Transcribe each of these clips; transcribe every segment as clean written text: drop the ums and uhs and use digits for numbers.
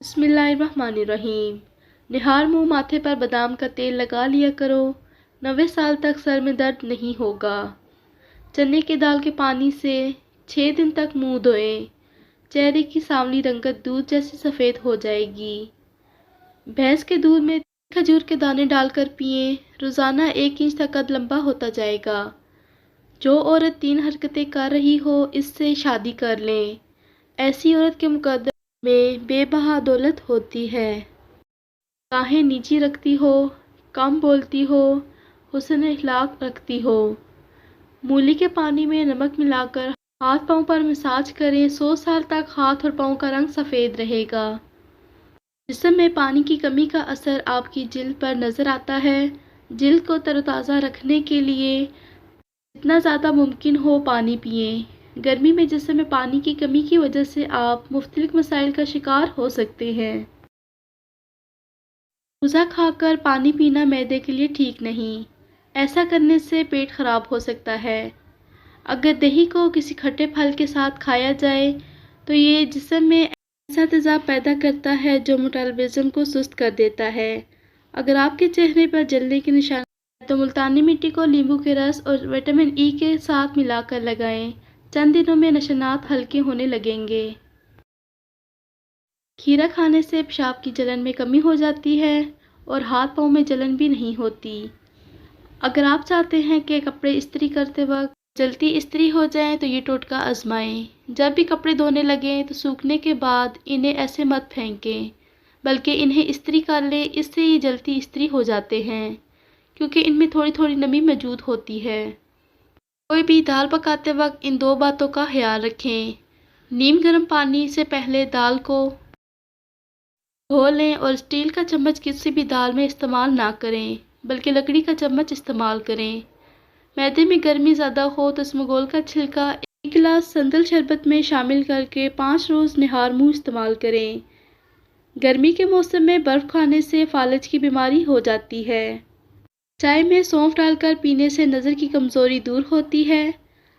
बिस्मिल्लाहिर्रहमानिर्रहीम। निहार मुंह माथे पर बादाम का तेल लगा लिया करो। 90 साल तक सर में दर्द नहीं होगा। चने की दाल के पानी से 6 दिन तक मुंह धोएं। चेहरे की सांवली रंगत दूध जैसी सफ़ेद हो जाएगी। भैंस के दूध में खजूर के दाने डालकर पिएं। रोज़ाना 1 इंच तक कद लंबा होता जाएगा। जो औरत 3 हरकतें कर रही हो इससे शादी कर लें। ऐसी औरत के मुकद्दर में बेबहा दौलत होती है। निगाहें नीची रखती हो, कम बोलती हो, हुस्न अखलाक रखती हो। मूली के पानी में नमक मिलाकर हाथ पाँव पर मसाज करें। 100 साल तक हाथ और पाँव का रंग सफ़ेद रहेगा। जिस्म में पानी की कमी का असर आपकी जिल्द पर नज़र आता है। जिल्द को तरोताज़ा रखने के लिए जितना ज़्यादा मुमकिन हो पानी पिएं। गर्मी में जिस्म में पानी की कमी की वजह से आप मुख्तलिफ मसाइल का शिकार हो सकते हैं। भूसा खाकर पानी पीना मैदे के लिए ठीक नहीं। ऐसा करने से पेट खराब हो सकता है। अगर दही को किसी खट्टे फल के साथ खाया जाए तो ये जिस्म में ऐसा तेज़ाब पैदा करता है जो मेटाबॉलिज्म को सुस्त कर देता है। अगर आपके चेहरे पर जलने के निशान तो मुल्तानी मिट्टी को नींबू के रस और विटामिन ई के साथ मिलाकर लगाएं। चंद दिनों में निशानात हल्के होने लगेंगे। खीरा खाने से पेशाब की जलन में कमी हो जाती है और हाथ पाँव में जलन भी नहीं होती। अगर आप चाहते हैं कि कपड़े इस्त्री करते वक्त जल्दी इस्त्री हो जाएं तो ये टोटका आजमाएं। जब भी कपड़े धोने लगें तो सूखने के बाद इन्हें ऐसे मत फेंकें, बल्कि इन्हें इस्त्री कर लें। इससे ये जल्दी इस्त्री हो जाते हैं क्योंकि इनमें थोड़ी थोड़ी नमी मौजूद होती है। कोई भी दाल पकाते वक्त इन 2 बातों का ख्याल रखें। नीम गर्म पानी से पहले दाल को धो लें और स्टील का चम्मच किसी भी दाल में इस्तेमाल ना करें, बल्कि लकड़ी का चम्मच इस्तेमाल करें। मैदे में गर्मी ज़्यादा हो तो इसमगोल का छिलका 1 गिलास संदल शरबत में शामिल करके 5 रोज़ निहार मुँह इस्तेमाल करें। गर्मी के मौसम में बर्फ़ खाने से फालज की बीमारी हो जाती है। चाय में सौंफ डालकर पीने से नज़र की कमज़ोरी दूर होती है।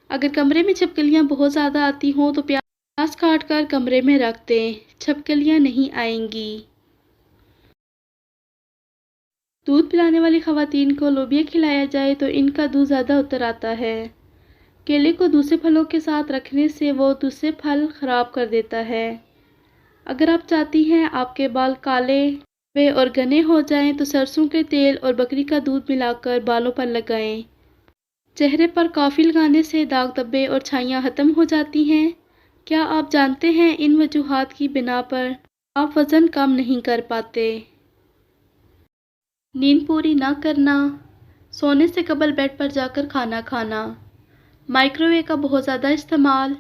अगर कमरे में छिपकलियाँ बहुत ज़्यादा आती हों तो प्याज काट कर कमरे में रख दें, छिपकलियाँ नहीं आएंगी। दूध पिलाने वाली ख़वातीन को लोबिया खिलाया जाए तो इनका दूध ज़्यादा उतर आता है। केले को दूसरे फलों के साथ रखने से वो दूसरे फल ख़राब कर देता है। अगर आप चाहती हैं आपके बाल काले वे और घने हो जाएं तो सरसों के तेल और बकरी का दूध मिलाकर बालों पर लगाएं। चेहरे पर कॉफ़ी लगाने से दाग धब्बे और छाइयाँ ख़त्म हो जाती हैं। क्या आप जानते हैं इन वजूहात की बिना पर आप वज़न कम नहीं कर पाते। नींद पूरी ना करना, सोने से कबल बेड पर जाकर खाना खाना, माइक्रोवेव का बहुत ज़्यादा इस्तेमाल।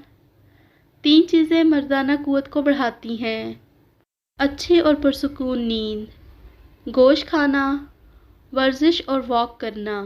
3 चीज़ें मर्दाना क़ुव्वत को बढ़ाती हैं: अच्छी और पुरसुकून नींद, गोश्त खाना, वर्जिश और वॉक करना।